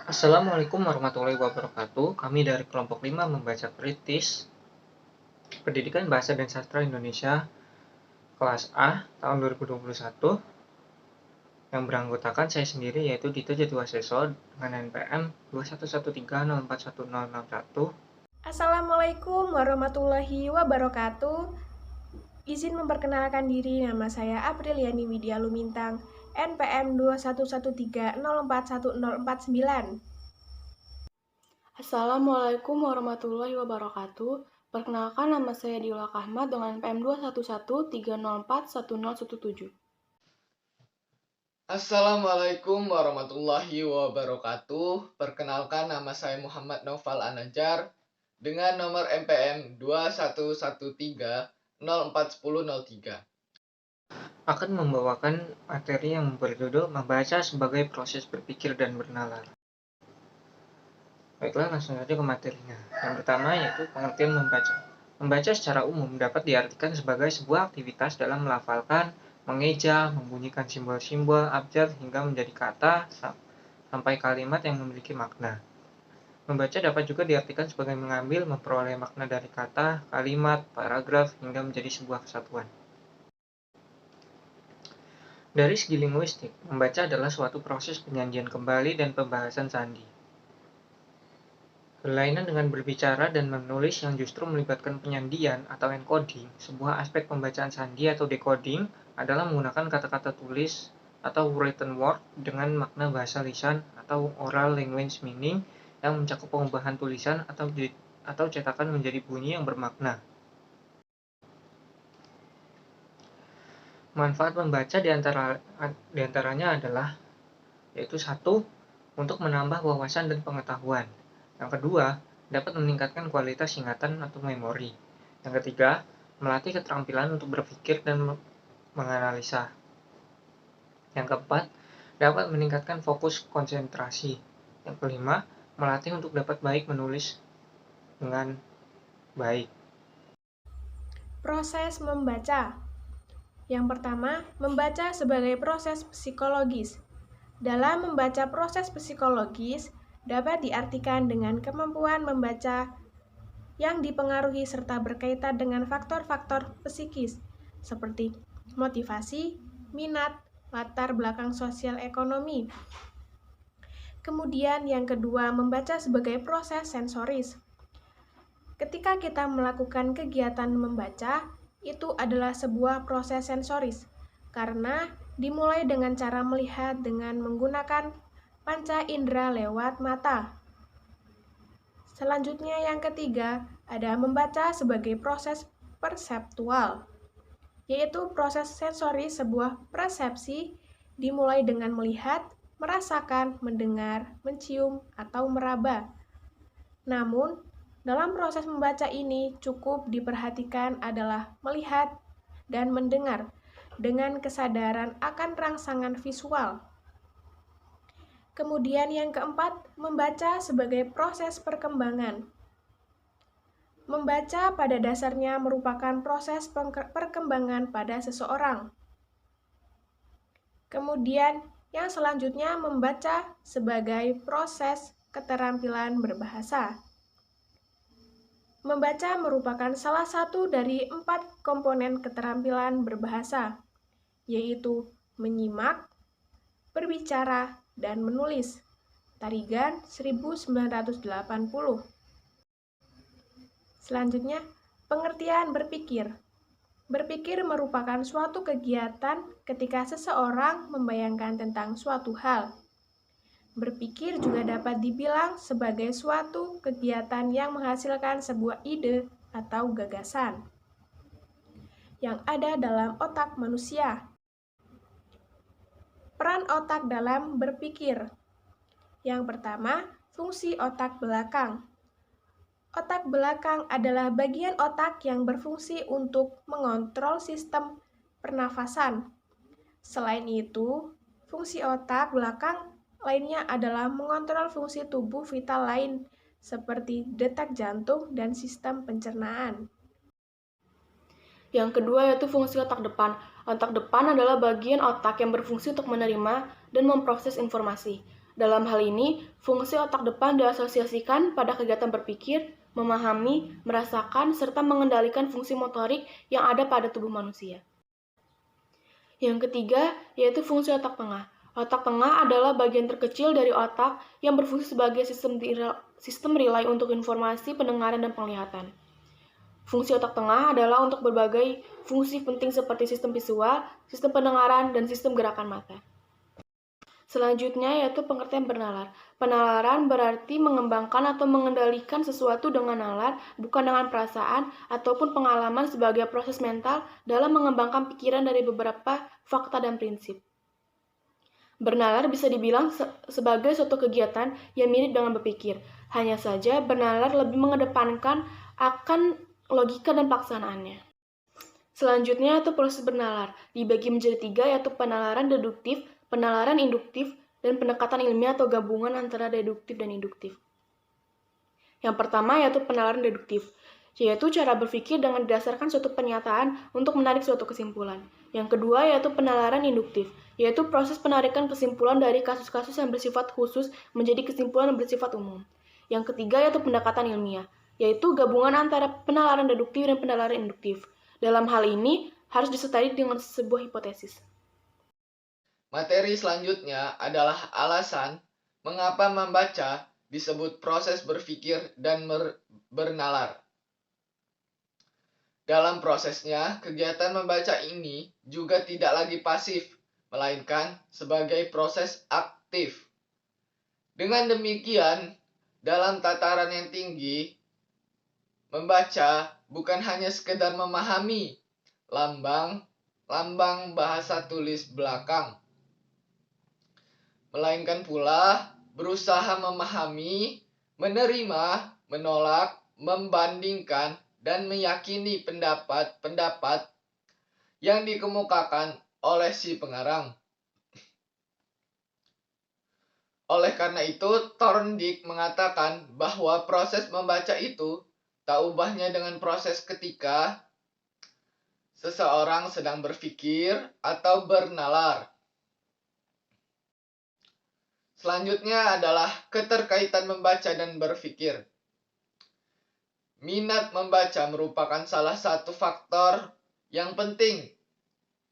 Assalamualaikum warahmatullahi wabarakatuh. Kami dari kelompok 5 membaca kritis Pendidikan Bahasa dan Sastra Indonesia kelas A tahun 2021 yang beranggotakan saya sendiri yaitu Dito Jatiwaseso dengan NPM 2113041061. Assalamualaikum warahmatullahi wabarakatuh. Izin memperkenalkan diri, nama saya Apriliani Widya Lumintang, NPM 2113041049. Assalamualaikum warahmatullahi wabarakatuh. Perkenalkan, nama saya Diulak Ahmad dengan NPM 21130410117. Assalamualaikum warahmatullahi wabarakatuh. Perkenalkan, nama saya Muhammad Naufal Anajar dengan nomor NPM 2113041003. Akan membawakan materi yang berjudul membaca sebagai proses berpikir dan bernalar. Baiklah, langsung saja ke materinya. Yang pertama yaitu pengertian membaca. Membaca secara umum dapat diartikan sebagai sebuah aktivitas dalam melafalkan, mengeja, membunyikan simbol-simbol, abjad hingga menjadi kata sampai kalimat yang memiliki makna. Membaca dapat juga diartikan sebagai mengambil, memperoleh makna dari kata, kalimat, paragraf hingga menjadi sebuah kesatuan. Dari segi linguistik, membaca adalah suatu proses penyajian kembali dan pembahasan sandi. Berlainan dengan berbicara dan menulis yang justru melibatkan penyandian atau encoding, sebuah aspek pembacaan sandi atau decoding adalah menggunakan kata-kata tulis atau written word dengan makna bahasa lisan atau oral language meaning yang mencakup pengubahan tulisan atau cetakan menjadi bunyi yang bermakna. Manfaat membaca diantaranya adalah yaitu 1. Untuk menambah wawasan dan pengetahuan. Yang kedua, dapat meningkatkan kualitas ingatan atau memori. Yang ketiga, melatih keterampilan untuk berpikir dan menganalisa. Yang keempat, dapat meningkatkan fokus konsentrasi. Yang kelima, melatih untuk dapat baik menulis dengan baik. Proses membaca. Yang pertama, membaca sebagai proses psikologis. Dalam membaca proses psikologis, dapat diartikan dengan kemampuan membaca yang dipengaruhi serta berkaitan dengan faktor-faktor psikis seperti motivasi, minat, latar belakang sosial ekonomi. Kemudian yang kedua, membaca sebagai proses sensoris. Ketika kita melakukan kegiatan membaca, itu adalah sebuah proses sensoris karena dimulai dengan cara melihat dengan menggunakan panca indera lewat mata. Selanjutnya yang ketiga, ada membaca sebagai proses perseptual, yaitu proses sensori sebuah persepsi dimulai dengan melihat, merasakan, mendengar, mencium, atau meraba. Namun, dalam proses membaca ini cukup diperhatikan adalah melihat dan mendengar dengan kesadaran akan rangsangan visual. Kemudian yang keempat, membaca sebagai proses perkembangan. Membaca pada dasarnya merupakan proses perkembangan pada seseorang. Kemudian yang selanjutnya membaca sebagai proses keterampilan berbahasa. Membaca merupakan salah satu dari 4 komponen keterampilan berbahasa, yaitu menyimak, berbicara, dan menulis. Tarigan 1980. Selanjutnya, pengertian berpikir. Berpikir merupakan suatu kegiatan ketika seseorang membayangkan tentang suatu hal. Berpikir juga dapat dibilang sebagai suatu kegiatan yang menghasilkan sebuah ide atau gagasan yang ada dalam otak manusia. Peran otak dalam berpikir. Yang pertama, fungsi otak belakang. Otak belakang adalah bagian otak yang berfungsi untuk mengontrol sistem pernafasan. Selain itu, fungsi otak belakang lainnya adalah mengontrol fungsi tubuh vital lain seperti detak jantung dan sistem pencernaan. Yang kedua yaitu fungsi otak depan. Otak depan adalah bagian otak yang berfungsi untuk menerima dan memproses informasi. Dalam hal ini, fungsi otak depan diasosiasikan pada kegiatan berpikir, memahami, merasakan, serta mengendalikan fungsi motorik yang ada pada tubuh manusia. Yang ketiga, yaitu fungsi otak tengah. Otak tengah adalah bagian terkecil dari otak yang berfungsi sebagai sistem relay untuk informasi, pendengaran, dan penglihatan. Fungsi otak tengah adalah untuk berbagai fungsi penting seperti sistem visual, sistem pendengaran, dan sistem gerakan mata. Selanjutnya yaitu pengertian bernalar. Penalaran berarti mengembangkan atau mengendalikan sesuatu dengan nalar, bukan dengan perasaan ataupun pengalaman sebagai proses mental dalam mengembangkan pikiran dari beberapa fakta dan prinsip. Bernalar bisa dibilang sebagai suatu kegiatan yang mirip dengan berpikir. Hanya saja bernalar lebih mengedepankan akan logika dan pelaksanaannya. Selanjutnya yaitu proses bernalar. Dibagi menjadi 3 yaitu penalaran deduktif, penalaran induktif, dan pendekatan ilmiah atau gabungan antara deduktif dan induktif. Yang pertama yaitu penalaran deduktif, yaitu cara berpikir dengan didasarkan suatu pernyataan untuk menarik suatu kesimpulan. Yang kedua yaitu penalaran induktif, yaitu proses penarikan kesimpulan dari kasus-kasus yang bersifat khusus menjadi kesimpulan yang bersifat umum. Yang ketiga yaitu pendekatan ilmiah, yaitu gabungan antara penalaran deduktif dan penalaran induktif. Dalam hal ini harus disertai dengan sebuah hipotesis. Materi selanjutnya adalah alasan mengapa membaca disebut proses berpikir dan bernalar. Dalam prosesnya, kegiatan membaca ini juga tidak lagi pasif, melainkan sebagai proses aktif. Dengan demikian, dalam tataran yang tinggi, membaca bukan hanya sekedar memahami lambang bahasa tulis belakang, melainkan pula berusaha memahami, menerima, menolak, membandingkan, dan meyakini pendapat-pendapat yang dikemukakan oleh si pengarang. Oleh karena itu, Thorndike mengatakan bahwa proses membaca itu tak ubahnya dengan proses ketika seseorang sedang berpikir atau bernalar. Selanjutnya adalah keterkaitan membaca dan berpikir. Minat membaca merupakan salah satu faktor yang penting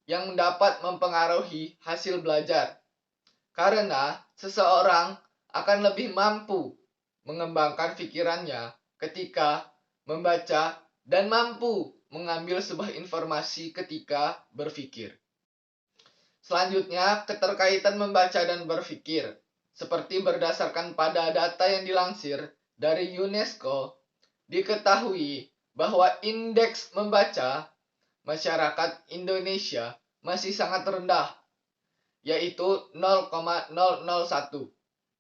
yang dapat mempengaruhi hasil belajar. Karena seseorang akan lebih mampu mengembangkan pikirannya ketika membaca dan mampu mengambil sebuah informasi ketika berpikir. Selanjutnya, keterkaitan membaca dan berpikir. Seperti berdasarkan pada data yang dilansir dari UNESCO, diketahui bahwa indeks membaca masyarakat Indonesia masih sangat rendah, yaitu 0,001,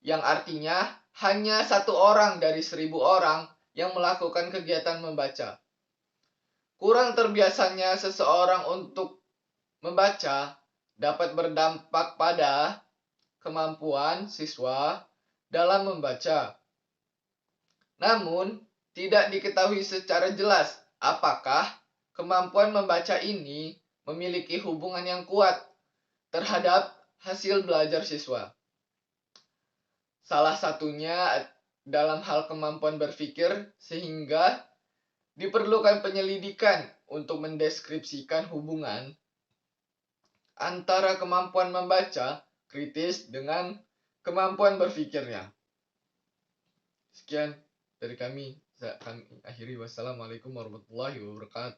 yang artinya hanya 1 orang dari 1.000 orang yang melakukan kegiatan membaca. Kurang terbiasanya seseorang untuk membaca dapat berdampak pada kemampuan siswa dalam membaca. Namun, tidak diketahui secara jelas apakah kemampuan membaca ini memiliki hubungan yang kuat terhadap hasil belajar siswa. Salah satunya dalam hal kemampuan berpikir, sehingga diperlukan penyelidikan untuk mendeskripsikan hubungan antara kemampuan membaca kritis dengan kemampuan berpikirnya. Sekian dari kami akhiri. Wassalamualaikum warahmatullahi wabarakatuh.